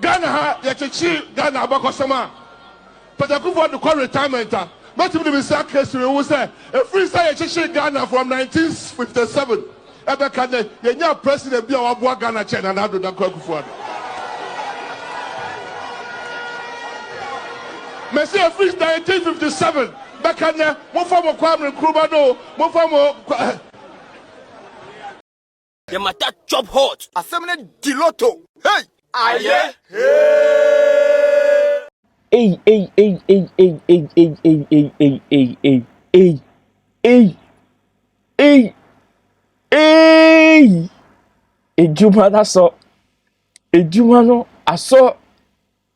Ghana ha yechichi Ghana abakosema. But Akufo Addo call retirement. But to be said case we say a free say yechichi Ghana from 1957. Ebe kane yenya president bi a waboa Ghana chen na Addo da Akufo Addo. Me say a free 1957. Bekane mo form Kwame Nkrumah no mo form the matter chop hot. Assembly diloto. Hey! Aye. Hey. Ejuma so. Ejuma no aso.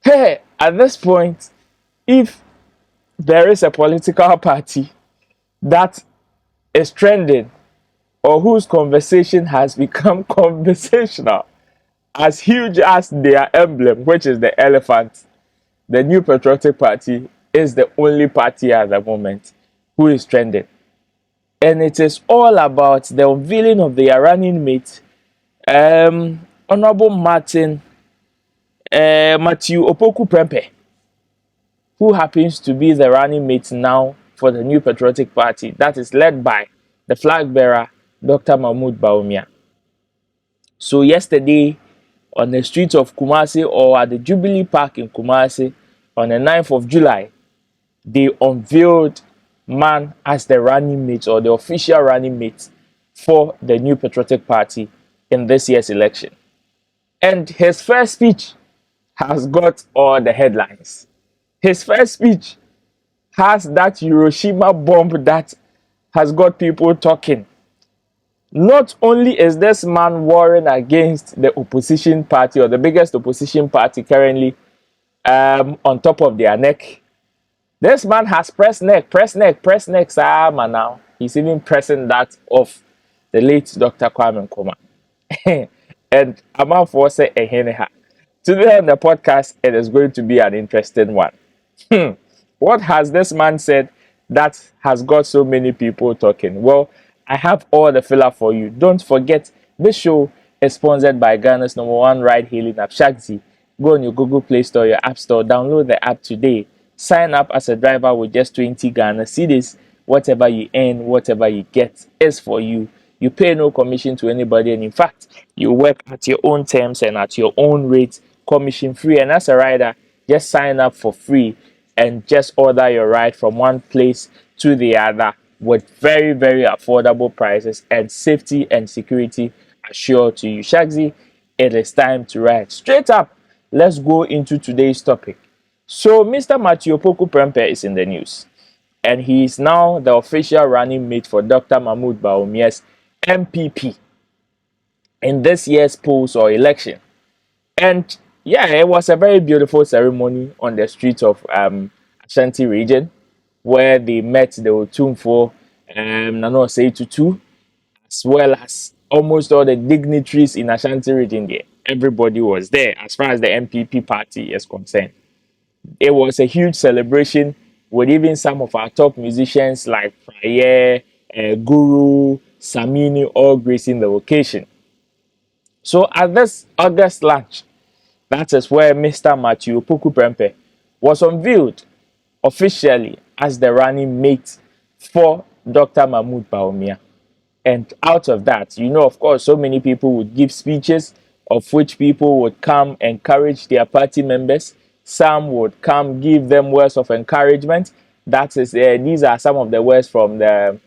Hey, at this point, if there is a political party that is trending or whose conversation has become conversational, as huge as their emblem, which is the elephant, the New Patriotic Party is the only party at the moment who is trending. And it is all about the unveiling of their running mate, Honorable Matthew Opoku Prempeh, who happens to be the running mate now for the New Patriotic Party that is led by the flag bearer, Dr. Mahmoud Bawumia. So yesterday, on the streets of Kumasi or at the Jubilee Park in Kumasi on the 9th of July, they unveiled man as the running mate or the official running mate for the New Patriotic Party in this year's election. And his first speech has got all the headlines. His first speech has that Hiroshima bomb that has got people talking. Not only is this man warring against the opposition party or the biggest opposition party currently on top of their neck, this man has press neck, now. He's even pressing that of the late Dr. Kwame Nkrumah. And Amman for say eheneha. Today on the podcast, it is going to be an interesting one. What has this man said that has got so many people talking? Well, I have all the filler for you. Don't forget, this show is sponsored by Ghana's #1 ride-hailing app, Shagzy. Go on your Google Play Store, your App Store, download the app today. Sign up as a driver with just 20 Ghana cedis. Whatever you earn, whatever you get is for you. You pay no commission to anybody, and in fact, you work at your own terms and at your own rate, commission free. And as a rider, just sign up for free and just order your ride from one place to the other with very, very affordable prices and safety and security assured to you. Shagzy, it is time to ride. Straight up, let's go into today's topic. So, Mr. Matthew Opoku Prempeh is in the news, and he is now the official running mate for Dr. Mahmoud Bawumia's MPP in this year's polls or election. And yeah, it was a very beautiful ceremony on the streets of Ashanti region, where they met the Otumfo Nano Seitutu, as well as almost all the dignitaries in Ashanti region there. Everybody was there as far as the MPP party is concerned. It was a huge celebration with even some of our top musicians like Praye, Guru, Samini, all gracing the occasion. So at this August lunch, that is where Mr. Matthew Opoku Prempeh was unveiled officially as the running mate for Dr. Mahmoud Bawumia. And out of that, you know, of course, so many people would give speeches, of which people would come encourage their party members. Some would come give them words of encouragement. That is, these are some of the words from the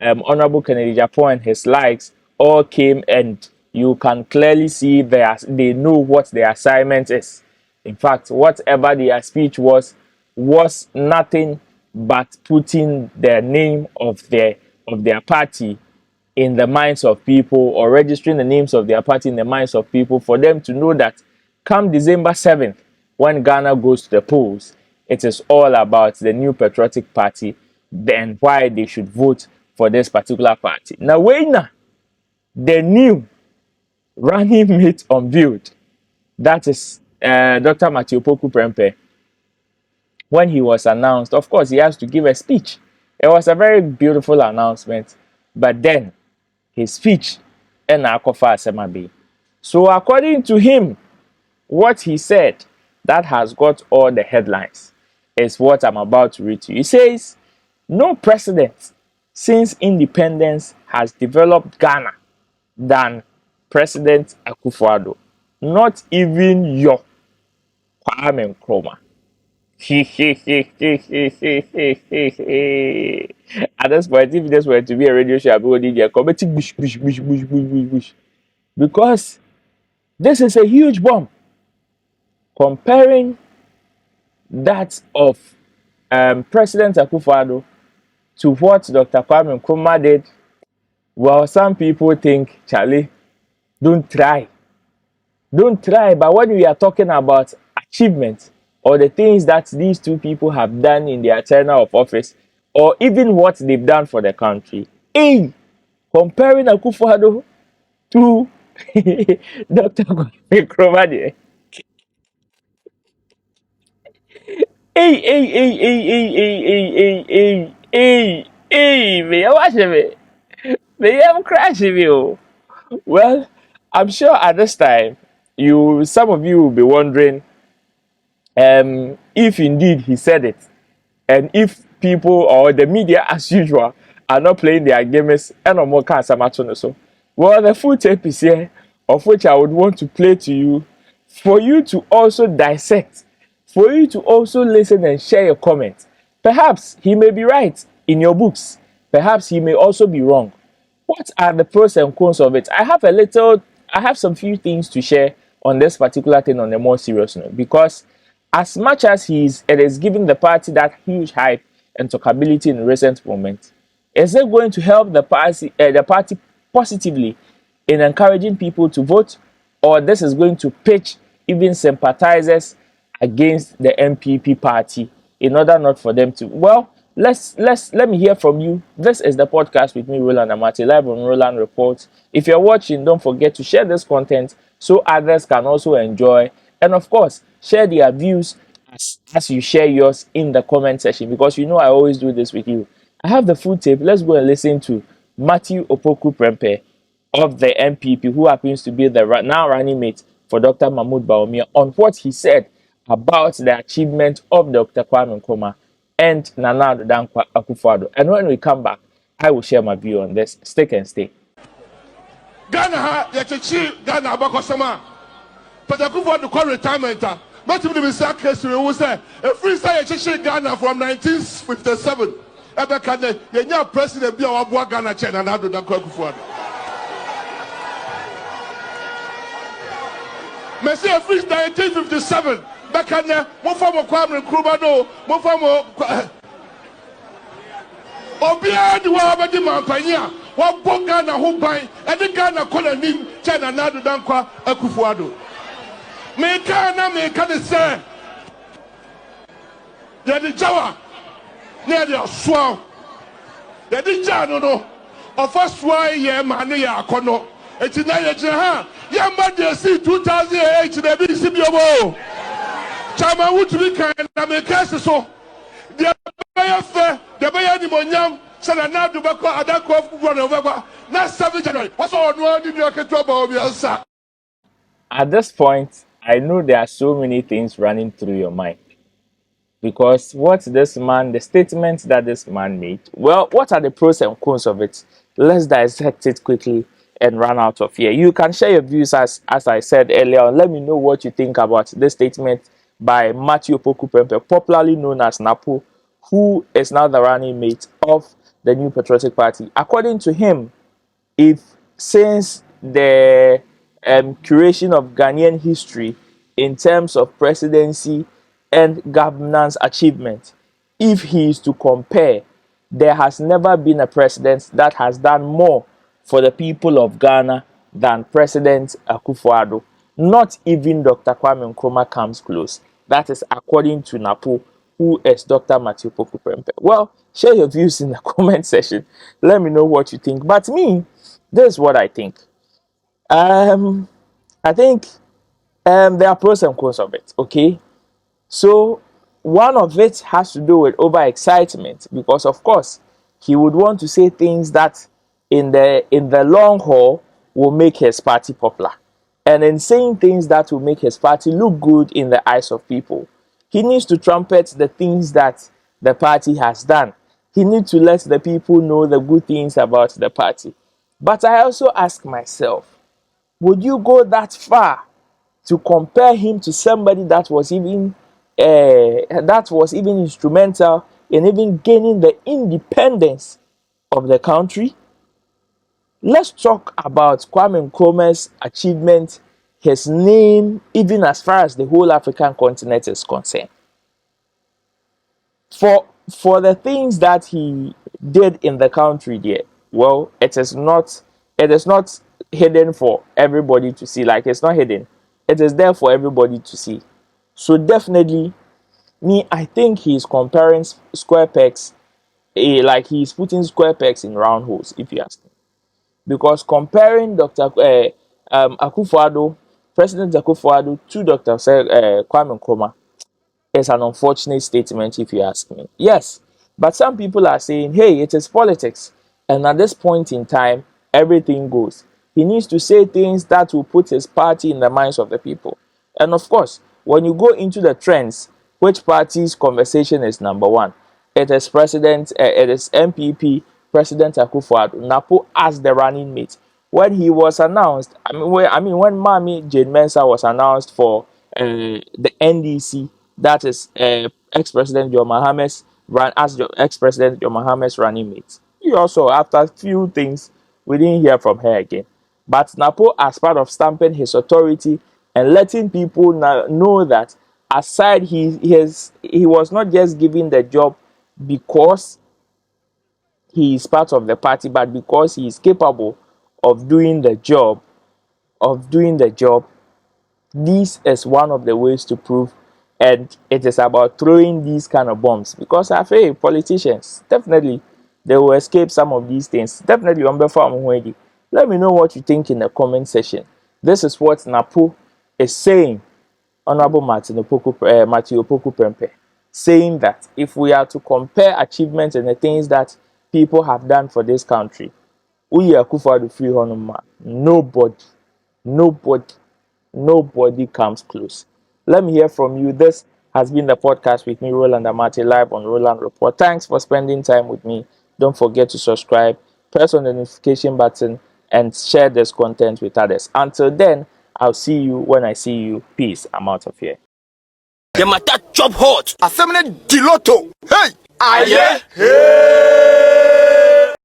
Honorable Kennedy Japan and his likes. All came, and you can clearly see they know what their assignment is. In fact, whatever their speech was nothing but putting the name of their party in the minds of people, or registering the names of their party in the minds of people, for them to know that come December 7th, when Ghana goes to the polls, it is all about the New Patriotic Party, then why they should vote for this particular party. Now, the new running mate unveiled, that is Dr. Matthew Opoku Prempeh. When he was announced, of course, he has to give a speech. It was a very beautiful announcement, but then his speech and Akofa Asemabi. So according to him, what he said that has got all the headlines is what I'm about to read to you. He says, no precedent since independence has developed Ghana than President Akufo Addo. Not even your Kwame Nkrumah. At this point, if this were to be a radio show, I'd be holding their committee bush. Because this is a huge bomb. Comparing that of President Akufo Addo to what Dr. Kwame Nkrumah did, well, some people think, Charlie, don't try. Don't try. But when we are talking about achievements or the things that these two people have done in their tenure of office, or even what they've done for the country, hey, comparing Akufo Addo to Dr. Kwame Nkrumah, me, watch me. Me, I'm crashing you. Well, I'm sure at this time, some of you will be wondering, if indeed he said it, and if people or the media, as usual, are not playing their games and no more cancer match on so. Well, the full tape is here, of which I would want to play to you, for you to also dissect, for you to also listen and share your comments. Perhaps he may be right in your books. Perhaps he may also be wrong. What are the pros and cons of it? I have some few things to share on this particular thing on a more serious note, because as much as it is giving the party that huge hype and talkability in recent moments, is it going to help the party positively in encouraging people to vote, or this is going to pitch even sympathizers against the MPP party in order not for them to? Well, let me hear from you. This is the podcast with me, Roland Amartey, live on Roland Reports. If you're watching, don't forget to share this content so others can also enjoy, and of course, share their views as you share yours in the comment section, because you know I always do this with you. I have the full tape. Let's go and listen to Matthew Opoku Prempeh of the MPP, who happens to be the now running mate for Dr. Mahmoud Bawumia, on what he said about the achievement of Dr. Kwame Nkrumah and Nana Addo Akufo Addo. And when we come back, I will share my view on this. Stick and stay. Ghana ha yachichi Ghana abakosema. But Akufo Addo call retirement. But if the say case we say a free say yachichi Ghana from 1957. Ebe kane yenya president bi a waboa Ghana che Nana Addo Akufo Addo. Me say a free 1957. Bekane mo famo Kwame Nkrumah do mo famo obia di wa abedi mampanya wa boga na ho ban e Ghana kola nim China na do dankwa Akufo Addo me ka de say ya di jawa ne di oswa ya di jano no ofaswa ye ma ne ya akono eti na ye jira ha ya ma de si 2008 na bi si biobo Chama wuturi kan na me kase so de baya fe de baya ni monyam sana na do bako adako fufuo na bako na 7 January what's on one ni aketo ba obi ansa. At this point, I know there are so many things running through your mind, because the statement that this man made, well, what are the pros and cons of it? Let's dissect it quickly and run out of here. You can share your views as I said earlier on. Let me know what you think about this statement by Matthew Opoku Prempeh, popularly known as Napo, who is now the running mate of the New Patriotic Party. According to him, if since the curation of Ghanaian history in terms of presidency and governance achievement, if he is to compare, there has never been a president that has done more for the people of Ghana than President Akufo Addo. Not even Dr. Kwame Nkrumah comes close. That is according to Napo, who is Dr. Matthew Opoku Prempeh. Well, share your views in the comment section. Let me know what you think. But me, this is what I think. I think there are pros and cons of it. Okay, so one of it has to do with overexcitement, because of course he would want to say things that in the long haul will make his party popular. and in saying things that will make his party look good in the eyes of people. He needs to trumpet the things that the party has done. He needs to let the people know the good things about the party. But I also ask myself, would you go that far to compare him to somebody that was even instrumental in even gaining the independence of the country? Let's talk about Kwame Nkrumah's achievement, his name, even as far as the whole African continent is concerned. For the things that he did in the country there, well, it is not hidden for everybody to see. Like, it's not hidden. It is there for everybody to see. So definitely, I think he's comparing square pegs, like he's putting square pegs in round holes, if you ask me. Because comparing Akufo Addo, President Akufo Addo, to Dr. Kwame Nkrumah is an unfortunate statement, if you ask me. Yes, but some people are saying, hey, it is politics. And at this point in time, everything goes. He needs to say things that will put his party in the minds of the people. And of course, when you go into the trends, which party's conversation is number one? It is MPP President Akufo Addo, Napo as the running mate. When he was announced, when Mami Jane Mensah was announced for the NDC, that is ex-president John Mahames ran as ex-president John Mahames running mate. He also, after a few things, we didn't hear from her again. But Napo, as part of stamping his authority and letting people know that aside he was not just given the job because he is part of the party, but because he is capable of doing the job, this is one of the ways to prove, and it is about throwing these kind of bombs, because I feel politicians definitely they will escape some of these things. Definitely on behalf. Let me know what you think in the comment section. This is what Napo is saying, Honorable Matthew Opoku Prempeh, saying that if we are to compare achievements and the things that people have done for this country, we are Akufo Addo free honor, nobody comes close. Let me hear from you. This has been the podcast with me, Roland Amartey, live on Roland Report. Thanks for spending time with me. Don't forget to subscribe, press on the notification button, and share this content with others. Until then, I'll see you when I see you. Peace. I'm out of here. The matter chop hot. Asemene Diloto. Hey! Aye.